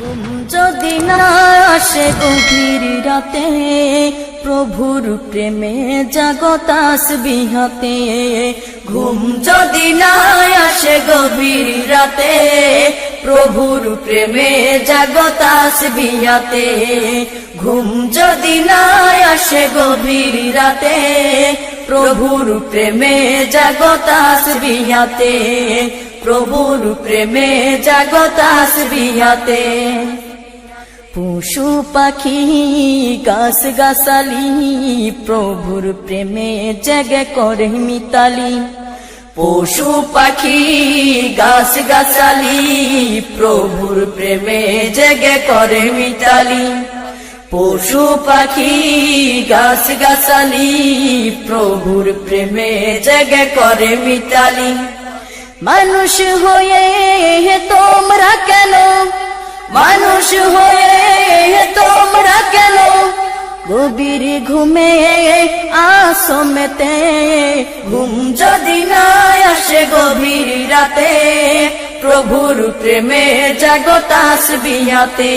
ঘুম যদি না আসে গভীর রাতে, প্রভুর প্রেমে জাগো তাসবিহ হাতে। ঘুম যদি না আসে গভীর রাতে, প্রভুর প্রেমে জাগো তাসবিহ হাতে। ঘুম যদি না আসে গভীর রাতে, প্রভুর প্রেমে জাগো তাসবিহ হাতে। প্রভুর প্রেমে জাগো তাসবিহ হাতে। পশু পাখি গাছ গাছালি, প্রভুর প্রেমে জেগে করে মিতালি। পশু পাখি গাছ গাছালি, প্রভুর প্রেমে জেগে করে মিতালি। পশু পাখি গাছ গাছালি, প্রভুর প্রেমে জেগে করে মিতালি। মানুষ হয়ে তোমরা কেন, মানুষ হয়ে তোমরা কেন গভীর ঘুমে আসো মেতে। ঘুম যদি না আসে গভীর রাতে, প্রভুর প্রেমে জাগো তাসবিহ হাতে।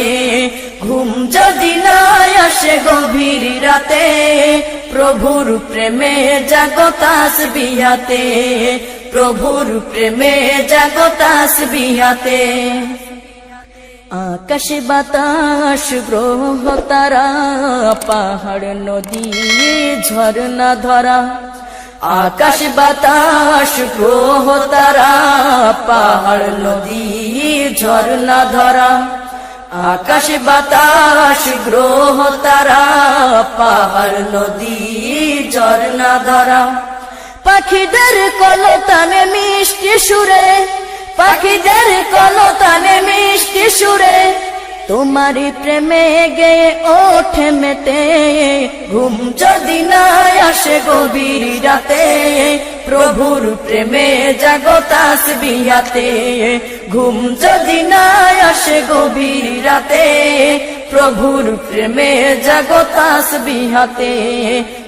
ঘুম যদি না আসে গভীর রাতে, প্রভুর প্রেমে জাগো তাসবিহ হাতে। প্রভুর প্রেমে জাগো তাসবিহ হাতে। আকাশ বাতাস গ্রহ তারা, পাহাড় নদী ঝরনা ধরা। আকাশ বাতাস গ্রহ তারা, পাহাড় নদী ঝরনা ধরা। আকাশ বাতাস গ্রহ তারা, পাহাড় নদী ঝরনা ধরা। পাখিদের কলতানে মিষ্টি সুরে, পাখিদের কলতানে মিষ্টি সুরে, তোমারি প্রেমে গেয়ে ওঠে মেতে। ঘুম যদি না আসে গভীর রাতে, প্রভুর প্রেমে জাগো তাসবিহ হাতে। ঘুম যদি না আসে গভীর রাতে, প্রভুর প্রেমে জাগো তাসবিহ হাতে।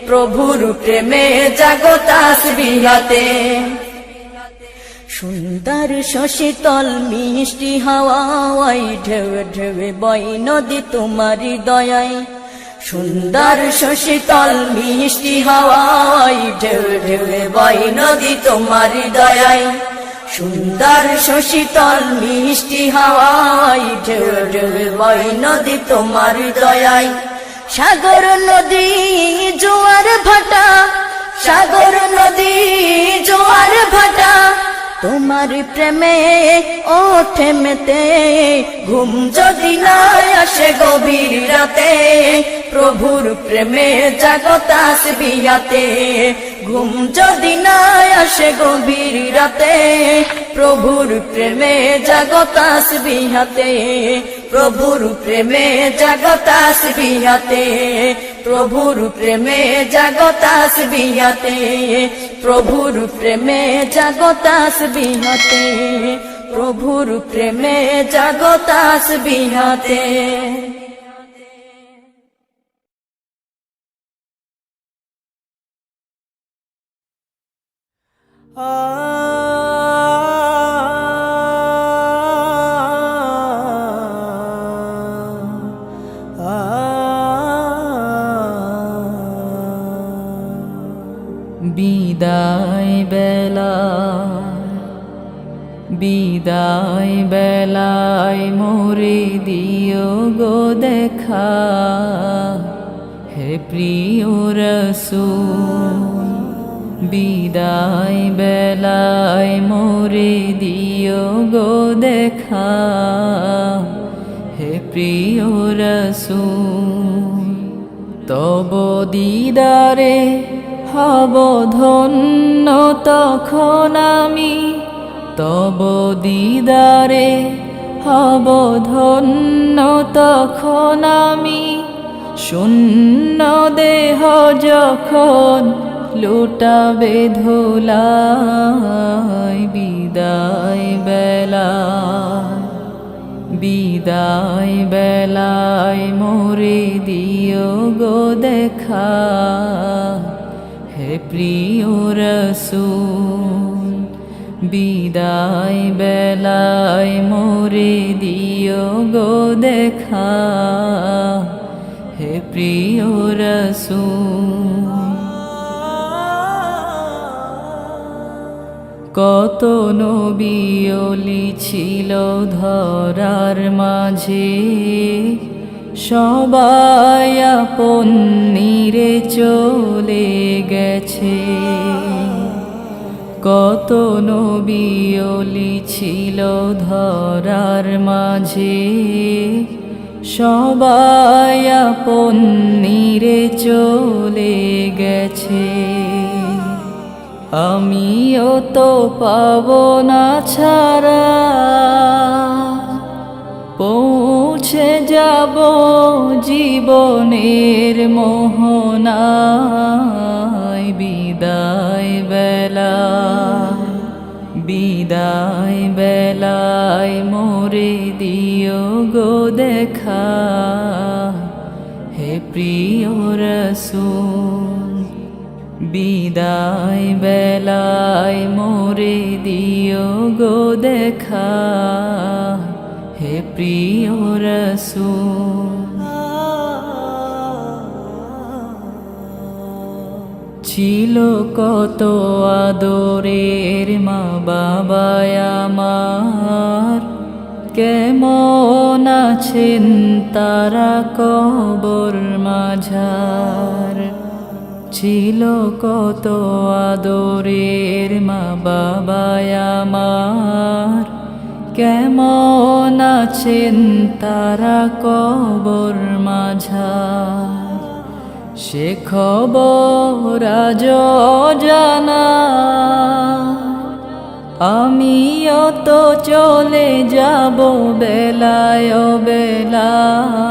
প্রভুর প্রেমে জাগো তাসবিহ হাতে। সুন্দর শশীতল মিষ্টি হাওয়ায়, ঢেউ ঢেউ বয় নদী তোমারি দয়ায়। সুন্দর শশীতল মিষ্টি হাওয়ায়, ঢেউ ঢেউ বয় নদী তোমারি দয়ায়। সুন্দর শশীতল মিষ্টি হাওয়ায়, ঢেউ ঢেউ বয় নদী তোমারি দয়ায়। সাগর নদী জোয়ার ভাটা, সাগর নদী জোয়ার ভাটা, তোমার প্রেমে ওঠে মেতে। ঘুম যদি না আসে গভীর রাতে, প্রভুর প্রেমে জাগো তাসবিহ হাতে। ঘুম যদি না আসে গভীর রাতে, প্রভুর প্রেমে জাগো তাসবিহ হাতে। প্রভুর প্রেমে জাগো তাসবিহ হাতে। প্রভুর প্রেমে জাগো তাসবিহ হাতে। প্রভুর প্রেমে জাগো তাসবিহ হাতে। প্রভুর প্রেমে জাগো তাসবিহ হাতে। বিদায় বেলা, বিদায় বেলায় মোরে দিও গো দেখা। হে প্রিয় রাসূল, বিদায় বেলায় মোরে দিও গো দেখা। হে প্রিয় রাসূল, তব দিদারে হব ধন্য তখন আমি। তব দিদারে হব ধন্য তখন আমি। শূন্য দেহ যখন লুটাবে ধুলায়। বিদায় বেলায়, বিদায় বেলায় মোরে দিও গো দেখা। হে প্রিয় রাসূল, বিদায় বেলায় মোরে দিও গো দেখা, হে প্রিয় রাসূল। কত নবী ওলি ছিল ধরার মাঝে, সবাই আপন নিরে চলে গেছে। কত নবী ওলি ছিল ধরার মাঝে, সবাই আপন নিরে চলে গেছে। আমিও তো পাবো না ছাড়া, পৌঁছে যাব জীবনের মোহনায়। বিদায় বেলায়, বিদায় বেলায় মোরে দিও গো দেখা, হে প্রিয় রাসূল। বিদায় বেলায় মোরে দিও গো দেখা, হে প্রিয় রাসূল। ছিল কত আদরের মা বাবায় আমার, কেমন আছেন তারা কবর মাঝার। ছিল কত আদরের মা বাবায় আমার, কেমন আছেন তারা কবর মাঝার। সে খবর আজ অজানা, আমিও তো চলে যাব বেলায় বেলায়।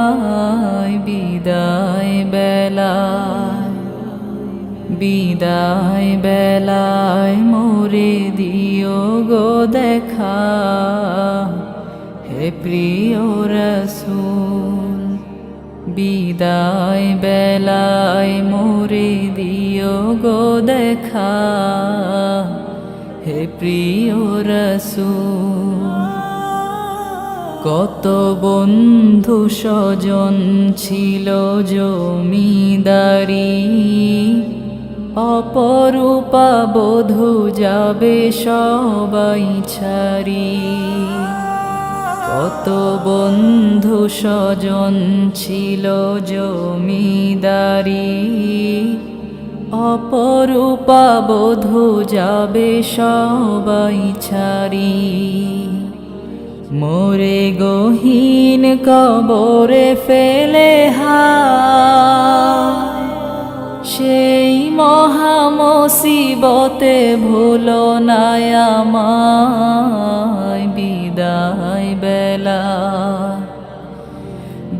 বিদায় বেলায়, বিদায় বেলায় মোরে দিও গো দেখা, হে প্রিয় রাসূল। বিদায় বেলায় মোরে দিও গো দেখা, হে প্রিয় রাসূল। কত বন্ধু স্বজন ছিল জমিদারি, অপরূপা বধূ যাবে সবাই ছাড়ি। কত বন্ধু স্বজন ছিল জমিদারি, অপরূপা বধূ যাবে সবাই ছাড়ি। মোরে গহীন কবরে ফেলে হায়, সেই মহা মুসিবতে ভুলো না আমায়। বিদায় বেলায়,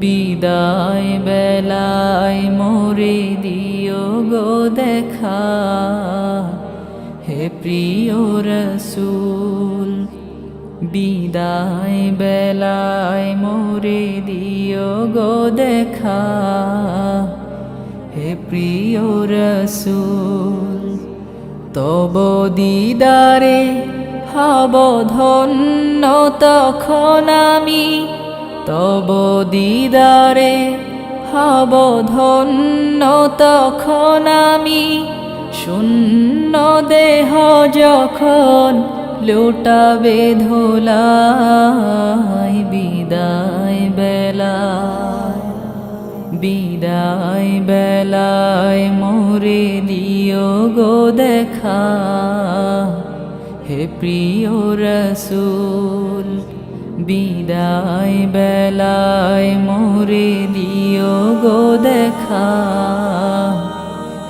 বিদায় বেলায় মোরে দিও গো দেখা, হে প্রিয় রাসূল। বিদায় বেলায় মোরে দিও গো দেখা, হে প্রিয় রাসূল। তব দিদারে হব ধন্য তখন আমি, তব দিদারে হব ধন্য তখন আমি। শূন্য দেহ যখন লুটাবে ধুলাই। বিদায় বেলায়, বিদায় বেলায় মোরে দিও গো দেখা, হে প্রিয় রাসূল। বিদায় বেলায় মোরে দিও গো দেখা,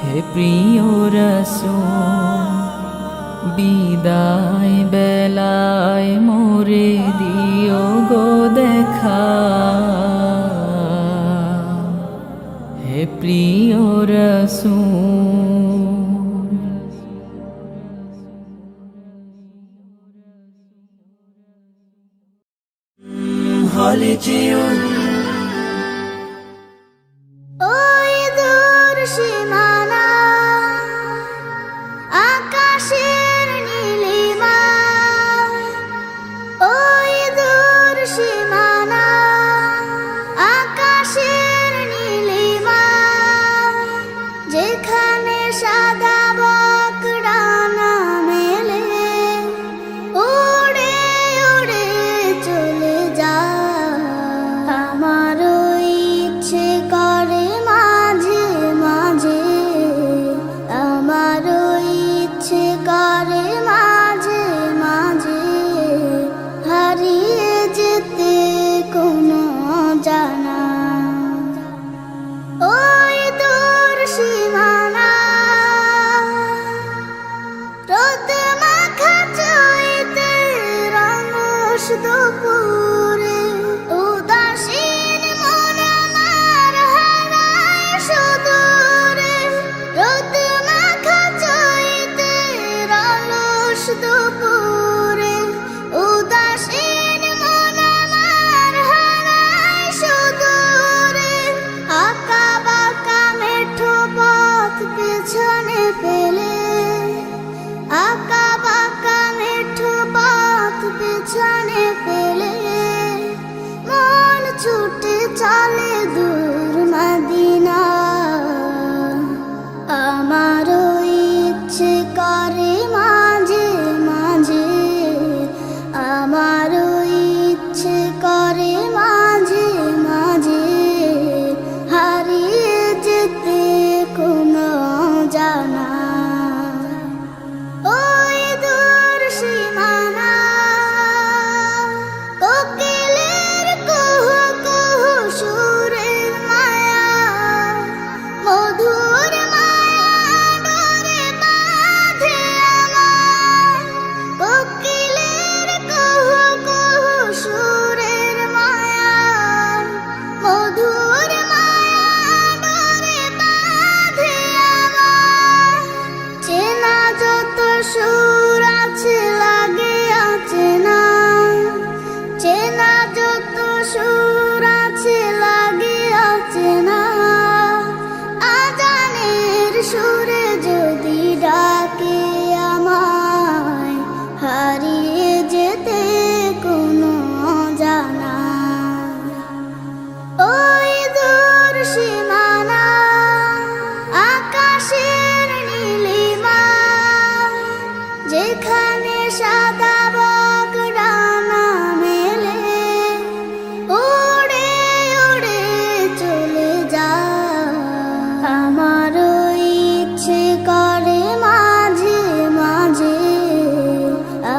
হে প্রিয় রাসূল। বিদায় বেলায় মোরে দিও গো দেখা, হে প্রিয় রাসূল। ওই দূর সীমানা আকাশের নীলিমা, করে মাঝে মাঝে হারিয়ে যেতে কোনো জানা ওই দূর সীমানা কোকিলের কুহু কুহু সুরের মায়া মধুর মায়া ডোরে বাঁধে আমায় কোকিলের কুহু কুহু সুরের মায়া মধুর মায়া ডোরে বাঁধে আমায় চেনা যত সুর আছে লাগে অচেনা চেনা যত সুর আছে লাগে অচেনা আজানের সুরে যদি ডাকে আমায় হারিয়ে যেতে কোনো জানা ওই দূর সীমানা আকাশের নীলিমা যেখানে সাদা বক ডানা মেলে উড়ে উড়ে চলে যায় আমার ইচ্ছে করে মাঝে মাঝে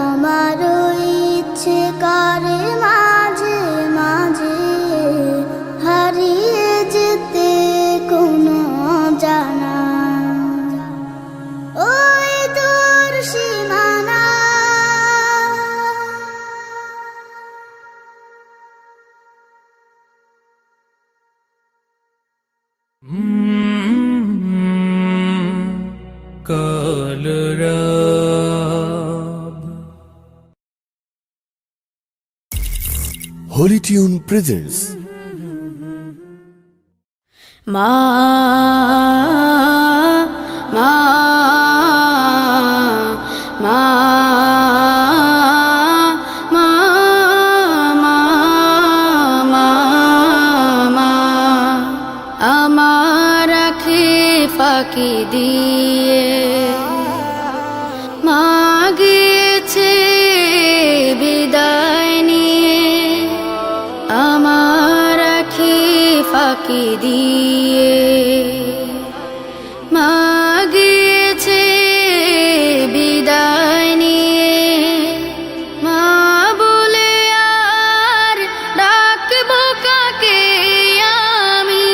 আমার ইচ্ছে করে মাঝে মাঝে হারিয়ে যেতে কোনো জানা ওই দূর সীমানা Holy Tune presents মা মা মা মা মা মা আমার আখি ফাঁকি দিয়ে মা গিয়েছে বিদায় নিয়ে আমার আখি ফাঁকি দিয়ে মা গিয়েছে বিদায় নিয়ে মা বলে আর ডাকবো কাকে আমি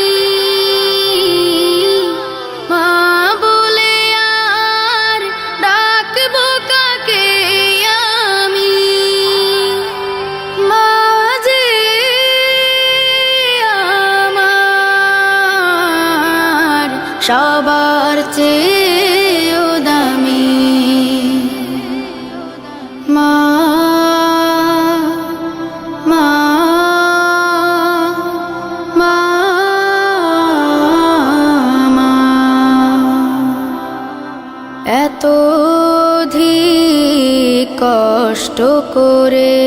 মা বলে আর ডাকবো কাকে আমি মা যে আমার সবার চেয়েও দামি মা মা মা মা এত অধিক কষ্ট করে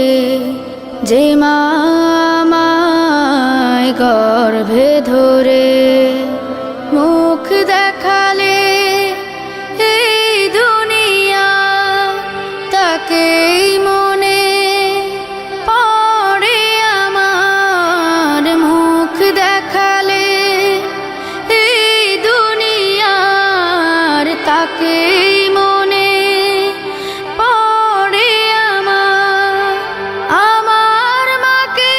যে মা আমায় গর্ভে ধরে মুখ দেখালে এই দুনিয়া তাকেই মনে পড়ে আমার মুখ দেখালে এই দুনিয়ার তাকেই মনে পড়ে আমার মাকে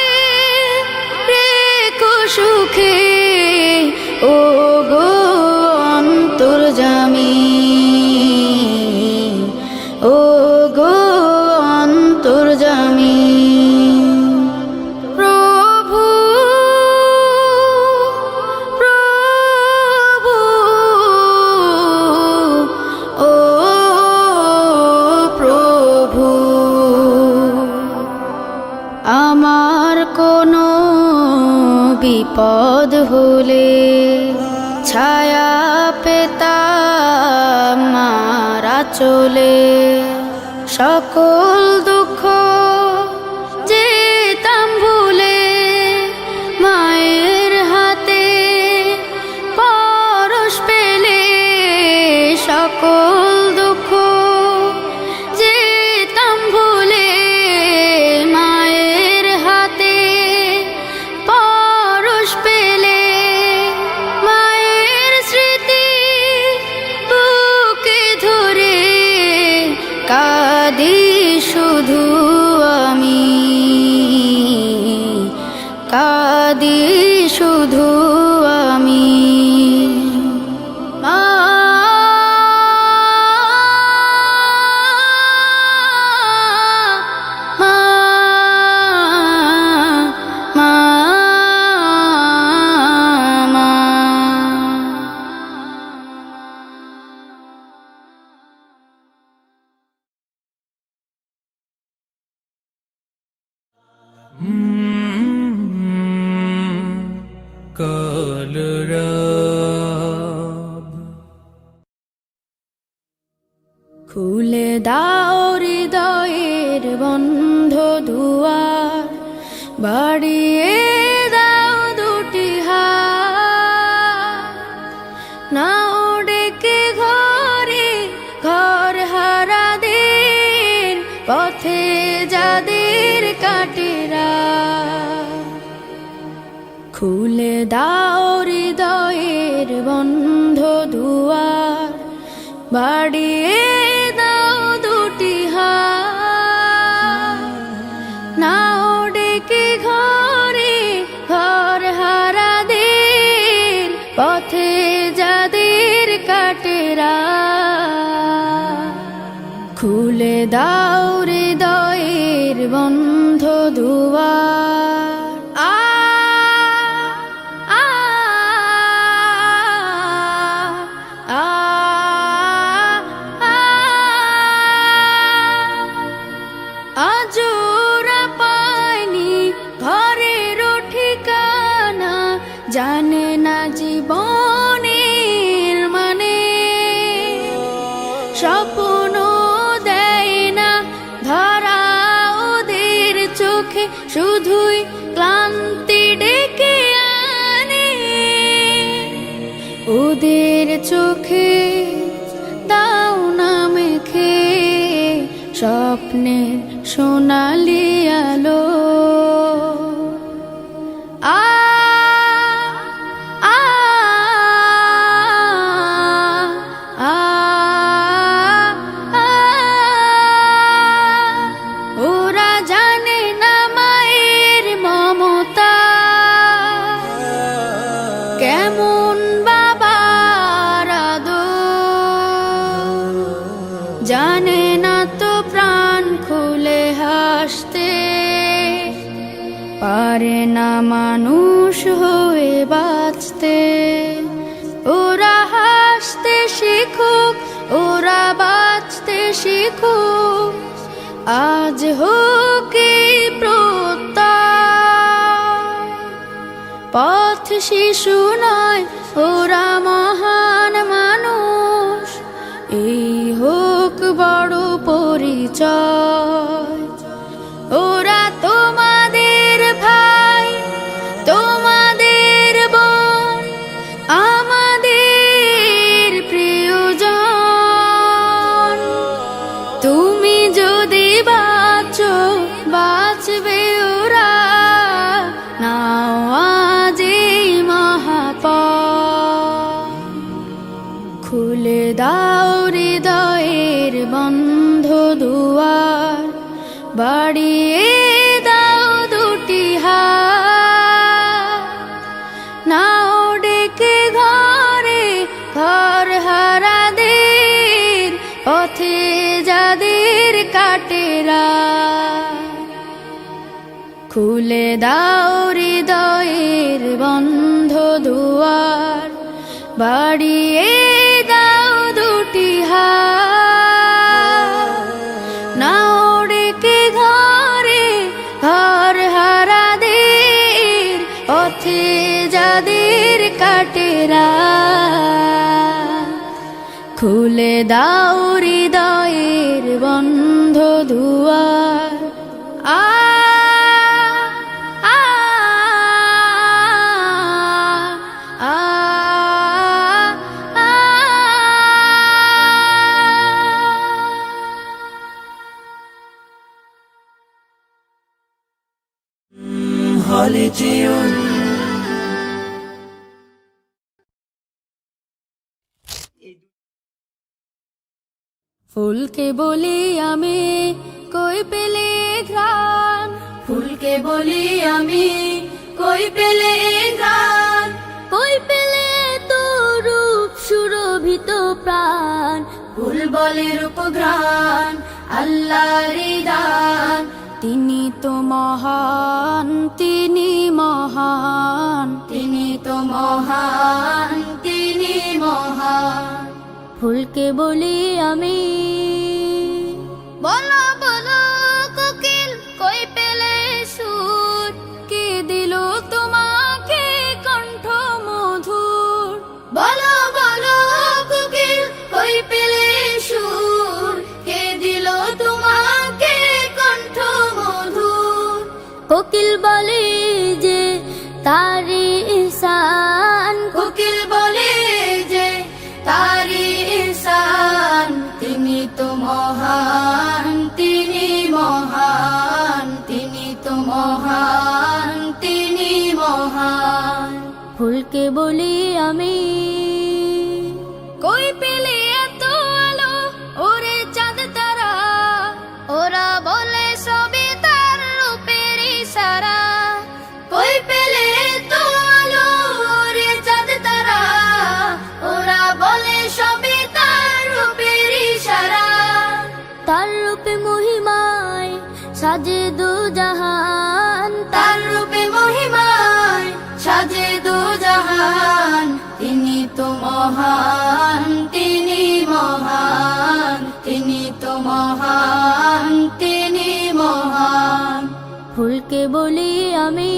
রেখো সুখে ও গো অন্তর্যামী ও গো অন্তর্যামী প্রভু প্রভু ও প্রভু আমার কোনো বিপদ হলে ছায়া পেতাম মার আঁচলে সকল দুঃখ যেতাম ভুলে মায়ের হাতে পরশ পেলে সকল দুঃখ যেতাম ভুলে মায়ের হাতে কাঁদি শুধু আমি মা মা মা মা কলরব খুলে দাও হৃদয়ের বন্ধ দুয়ার বাড়িয়ে দাও দুটি হাত নাও ডেকে ঘরে ঘর হারা দিন পথে যাদের কাটেরা খুলে দাও হৃদয়ের বন্ধ দুয়ার বাড়িয়ে দাও দুটি হাত নাও ডেকে ঘরে ঘর হারা দিন পথে যাদের কাটেরা খুলে দাও হৃদয়ের বন্ধ দুয়ার আজোরা পায়নি ঘরের ঠিকানা জানে না জীবনের মানে স্বপ্ন দেয় না ধরা ওদের চোখে শুধুই ক্লান্তি ডেকে আনে ওদের চোখে দাও না মেখে স্বপ্নের সোনালি আলো আ আ আ আ ওরা জানে না মায়ের মমতা কেমন বাবার আদর জানে না তো প্রাণ খুলে হাসতে পারে না মানুষ হয়ে বাঁচতে ওরা হাসতে শিখুক ওরা বাঁচতে শিখুক আজ হোক এই প্রত্যয় পথ শিশু নয় ওরা মহান মানুষ এই হোক বড় পরিচয় ওরা তোমাদের ভাই তোমাদের বোন আমাদের প্রিয়জন তুমি যদি বাঁচো বাঁচবে ওরা নাও আজ এই মহাপথ খুলে দাও হৃদয়ের বন্ধ দুয়ার বাড়িয়ে দাও দুটি হাত নাও ডেকে ঘরে ঘর হারা দিন পথে যাদের কাটেরা খুলে দাও হৃদয়ের বন্ধ দুয়ার বাড়িয়ে দাও দুটি হাত নাও ডেকে ঘরে ঘর হারা দিন পথে যাদের কাটেরা খুলে দাও হৃদয়ের বন্ধ দুয়ার আ আ আ আ হলিটিউন ফুলকে বলি আমি কই পেলে ঘ্রাণ ফুলকে বলি আমি কই পেলে এ গান, কই পেলে তো রূপ সুরভিত প্রাণ, ফুল বলে রূপঘ্রাণ আল্লাহর দান। তিনি তো মহান, তিনি মহান, তিনি তো মহান, তিনি মহান। ফুলকে বলি আমি, বলো বলো কোকিল কই পেলে সুর, কে দিল তোমাকে কণ্ঠ মধুর। বলো বলো কোকিল কই পেলে সুর, কে দিল তোমাকে কণ্ঠ মধুর। কোকিল বলে যে তারি ইহসান, কোকিল বলে যে তারি ইহসান। তিনি তো মহান, তিনি মহান, তিনি তো মহান, তিনি মহান। ফুলকে বলি আমি, কই পেলে এত আলো ওরে চাঁদ তারা, ওরা বলে সবই তার রূপের ইশারা। কই পেলে এত আলো ওরে চাঁদ তারা, ওরা বলে সবই তার রূপের ইশারা। তার রূপে মহিমায় সাজে দু জাহান, তার রূপে মহিমায় সাজে দু জাহান। তিনি তো মহান, তিনি মহান, তিনি তো মহান, তিনি মহান। ফুলকে বলি আমি,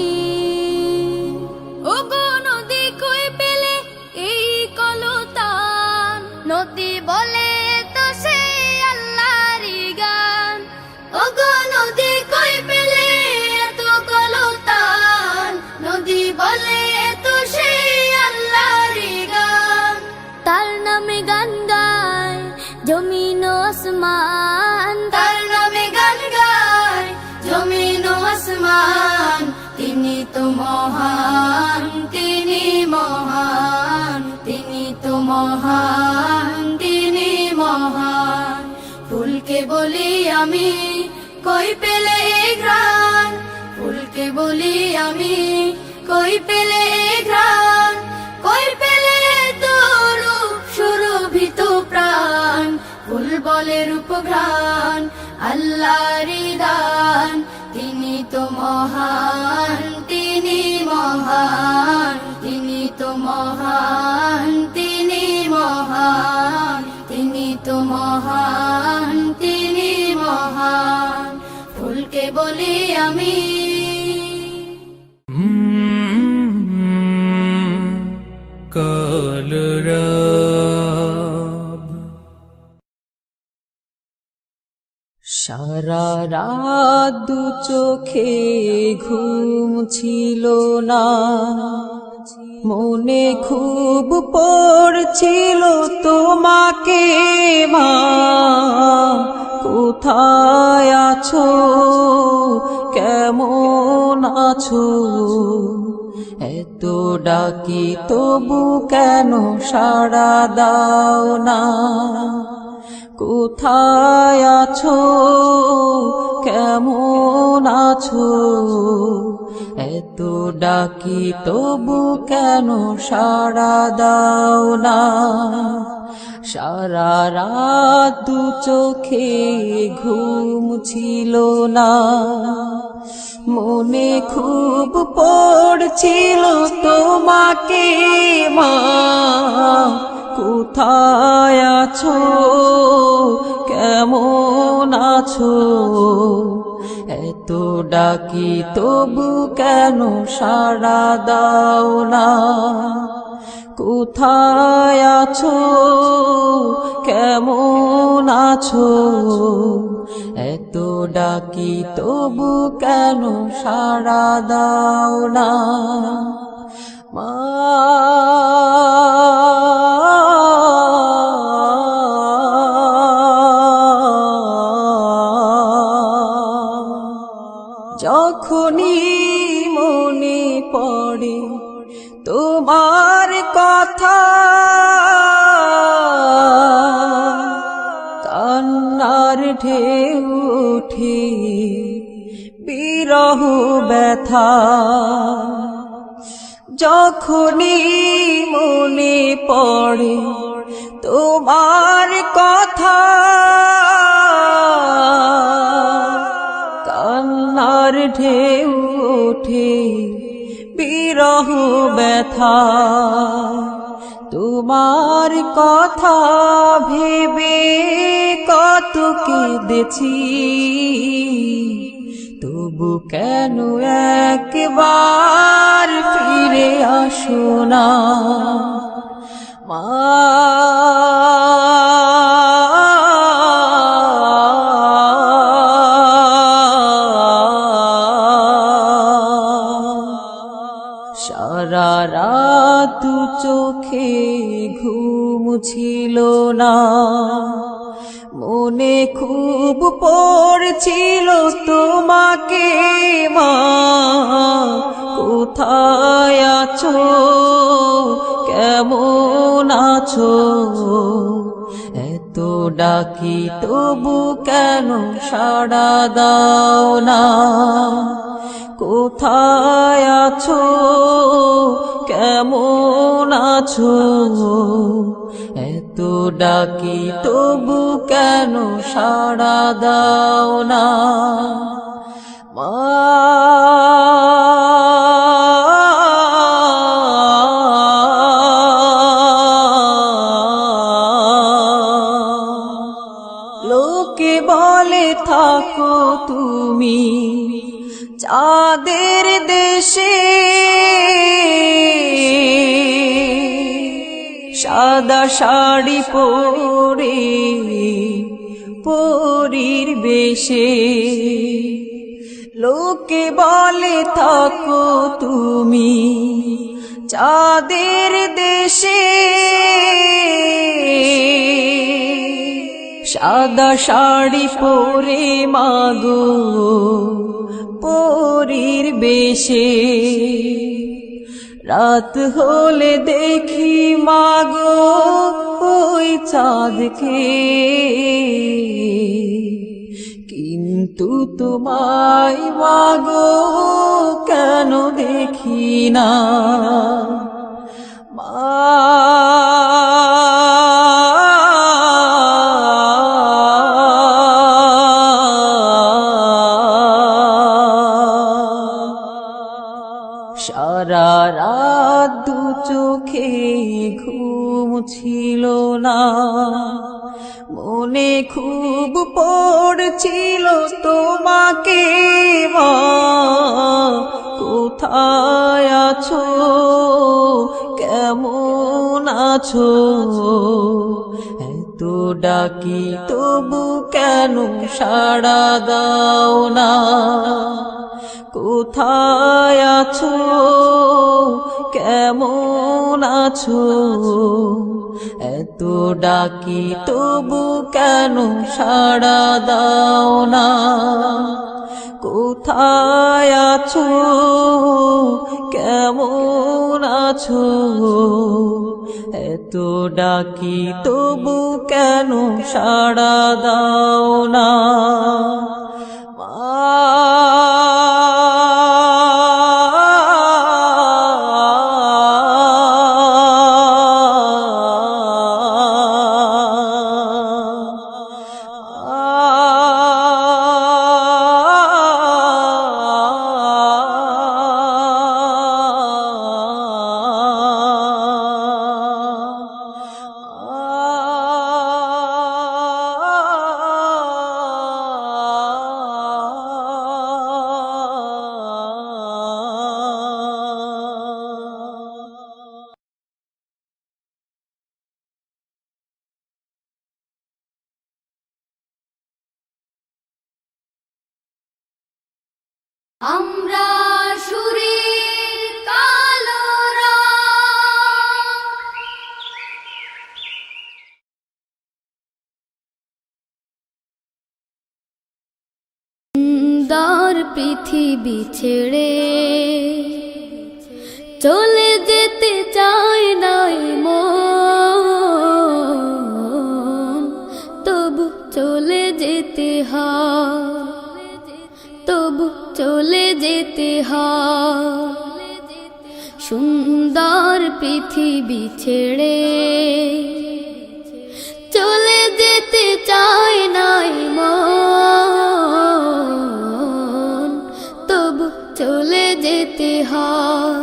ওগো নদী কই পেলে এই কলতান, নদী বলে তো সেই আল্লাহরই গান। ওগো নদী কই পেলে এত কলতান, নদী বলে তো সেই আল্লাহরই গান। তার নামে গান গায় জমিন ও আসমান, তার নামে গান গায় জমিন ও আসমান। তিনি তো মহান, তিনি মহান, তিনি তো মহান, তিনি মহান। ফুলকে বলি আমি, কই পেলে এ ঘ্রাণ, ফুলকে বলি আমি, কই পেলে এ ঘ্রাণ, কই পেলে তো রূপ সুরভিত প্রাণ, ফুল বলে রূপঘ্রাণ আল্লাহর দান। তিনি তো মহান, তিনি মহান, তিনি তো মহান, তিনি মহান, তিনি তো মহান, তিনি মহান। ফুলকে বলি আমি, কলরব। সারা রাত দু চোখে ঘুম ছিল না, মনে খুব পড়ছিল তোমাকে মা, কোথায় আছো, কেমন আছো। এত ডাকি তবু কেন সাড়া দাও না, কোথায় আছো, কেমন আছো। এত ডাকি তবু কেন সাড়া দাও না। সারা রাত দু চোখে ঘুম ছিল না, মনে খুব পড়ছিল তোমাকে মা, কোথায় আছো, কেমন আছো। এত ডাকি তবু কেন সাড়া দাও না, কোথায় আছো, কেমন আছো। এত ডাকি তবু কেন সাড়া দাও না মা। যখনই মনে পড়ে তোমার কথা, কান্নার ঢেউ ওঠে বিরহ ব্যথা। যখনই মনে পড়ে তোমার কথা, কান্নার ঢেউ ওঠে বিরহ ব্যথা। তোমার কথা ভেবে কত কেঁদেছি, তবু কেন একবার ফিরে আসো না মা। সারা রাত চোখে ঘুম ছিল না, মনে খুব পড়ছিল তোমাকে মা। কোথায় আছো, কেমন আছো, এত ডাকি তবু কেন সাড়া দাও না। কোথায় আছো, কেমন আছো, এত ডাকি তবু কেন সাড়া দাও না মা। লোকে বলে থাকো তুমি চাঁদের দেশে, সাদা শাড়ি পরে পরীর বেশে। লোকে বলে থাকো তুমি চাঁদের দেশে, সাদা শাড়ি পরে মাগো পরীর বেশে। রাত হলে দেখি মাগো ওই চাঁদকে, কিন্তু তোমায় মাগো কেন দেখি না মা। সারা রাত দু চোখে ঘুম ছিল না, মনে খুব পড়ছিল তোমাকে মা। কোথায় আছো, কেমন আছো, এত ডাকি তবু কেন সাড়া দাও না। কোথায় আছো, কেমন আছো, এত ডাকি তবু কেন সাড়া দাও না। কোথায় আছো, কেমন আছো, এত ডাকি তবু কেন সাড়া দাও না মা। আমরা সুরের কালো রং, সুন্দর পৃথিবী ছেড়ে চলে যেতে চায় নাই মন, তবু চলে যেতে হয়, তবু চলে যেতে হয়। সুন্দর পৃথিবী ছেড়ে চলে যেতে চায় নাই মন, তবু চলে যেতে হয়,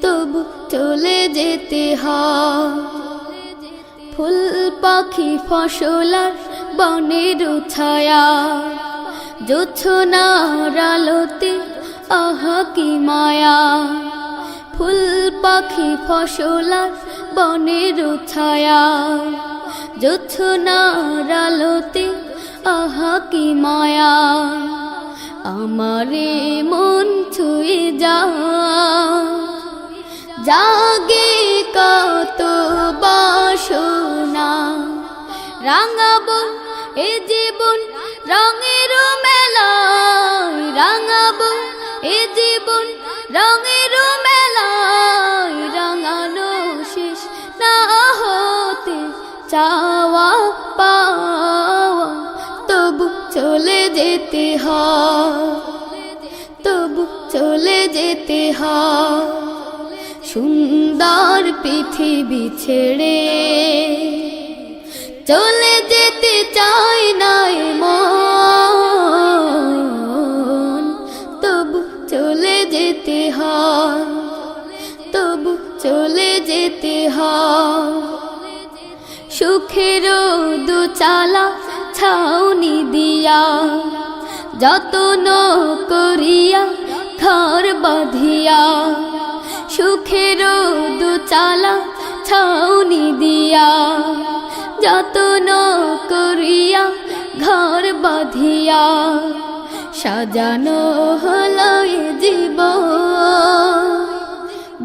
তবু চলে যেতে হয়। ফুল পাখি ফসলার বনের ছায়া, জোছনার আলোতে আহা কি মায়া। ফুল পাখি ফসলার বনের ছায়া, জোছনার আলোতে আহা কি মায়া। আমারে মন ছুঁয়ে জাগে কত বাসনা, রাঙাবো এ জীবন রঙের মেলায়, রাঙাবো এ জীবন রঙের মেলায়। রাঙানো শেষ না হতে চাওয়া পাওয়া, তবু চলে যেতে হয়, তবু চলে যেতে হয়। সুন্দর পৃথিবী ছেড়ে চলে যেতে চায় নাই মন, তবু চলে যেতে হয়, তবু চলে যেতে হয়। সুখের দোচালা ছাউনি দিয়া, যত্ন করিয়া ঘর বাঁধিয়া। সুখের দোচালা ছাউনি দিয়া, যত্ন করিয়া ঘর বাঁধিয়া। সাজানো হলো এ জীবন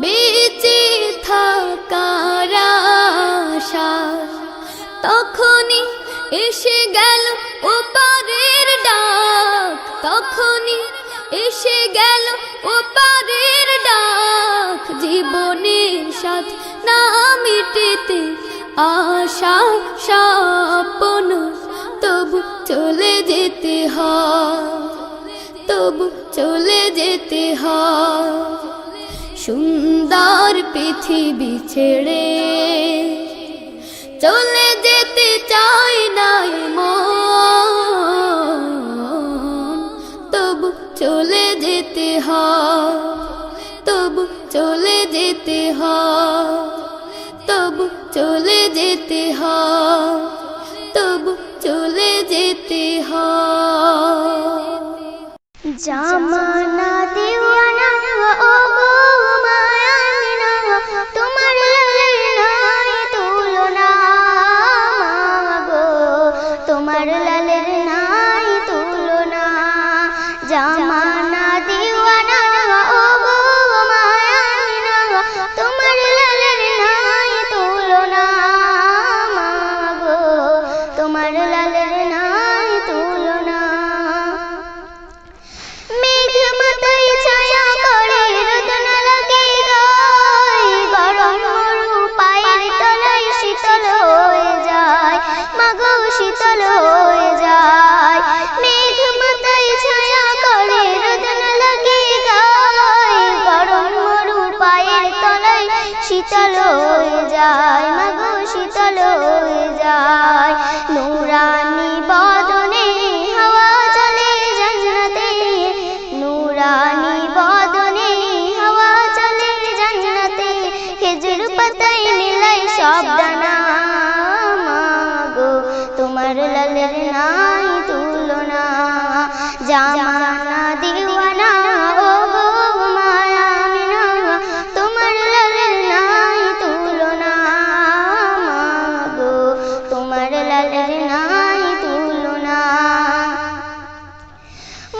বেঁচে থাকার আশায়, তখনই এসে গেল ওপারের ডাক, তখনই এসে গেল ওপারের ডাক। জীবনের সাথ না মিটেতে আশা স্বপ্ন, তবু চলে যেতে হয়, তবু চলে যেতে হয়। সুন্দর পৃথিবী ছেড়ে চলে যেতে চায় নাই মন, তবু চলে যেতে হয়, তবু চলে যেতে হয়, তবু চলে যেতে হয়, তবু চলে যেতে হয়। জামানা দিওয়ানা ও গো মায়ানা, তোমার লালের নাই তুলনা গো, তোমার লালের নাই তুলনা। জামানা দিওয়ানা ও গো মায়ানা, তোমার লালের নাই তুলনা গো, তোমার লালের নাই তুলনা। মেঘ মাথায় ছায়া করে রোদন লাগে গায়, গরম মরু পায়ের তলায় শীতল হয়ে যায়, মাগো শীতল হয়ে যায়। মেঘ মাথায় ছায়া করে রোদন লাগে গায়, গরম মরু পায়ের তলায় শীতল হয়ে যায়, মাগো শীতল হয়ে যায়। নুরানি বদনে হাওয়া চলে জান্নাতে, নুরানি বদনে হাওয়া চলে জান্নাতে। খেজুর পাতায় মিলাই সব দানা মাগো, তোমার লালের নাই তুলনা। জামানা দিওয়ানা ও গো মায়ামিনা, তোমার লালের নাই তুলনা মাগো, তোমার লালের নাই তুলনা।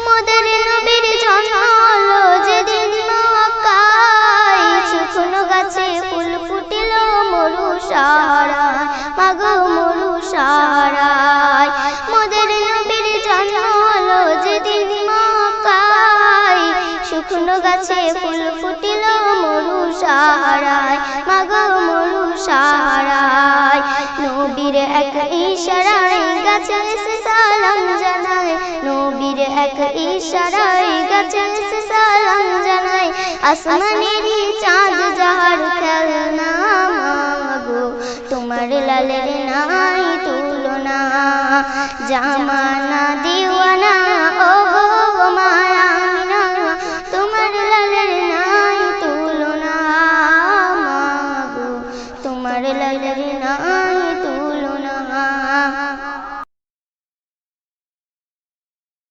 মোদের নবীর জন্ম হলো যেদিন মক্কায়, শুকনো গাছে ফুল ফুটিল মরু সারায়, মাগো মরু সারায়। মোদের নবীর জন্ম হলো যেদিন মক্কায়, শুকনো গাছে ফুল ফুটিল মরু সারায়, মাগো মরু সারায়। নবীর এক ইশারায় গাছে এসে সালাম জানায়, নবীর এক ইশারায় গাছে এসে সালাম জানায়। আসমানেরই চাঁদ যাহার খেলনা মাগো তোমার লালের নাই তুলনা জামানা দিওয়ানা ও গো মায়ামিনা তোমার লালের নাই তুলনা মাগো তোমার লালের নাই তুলনা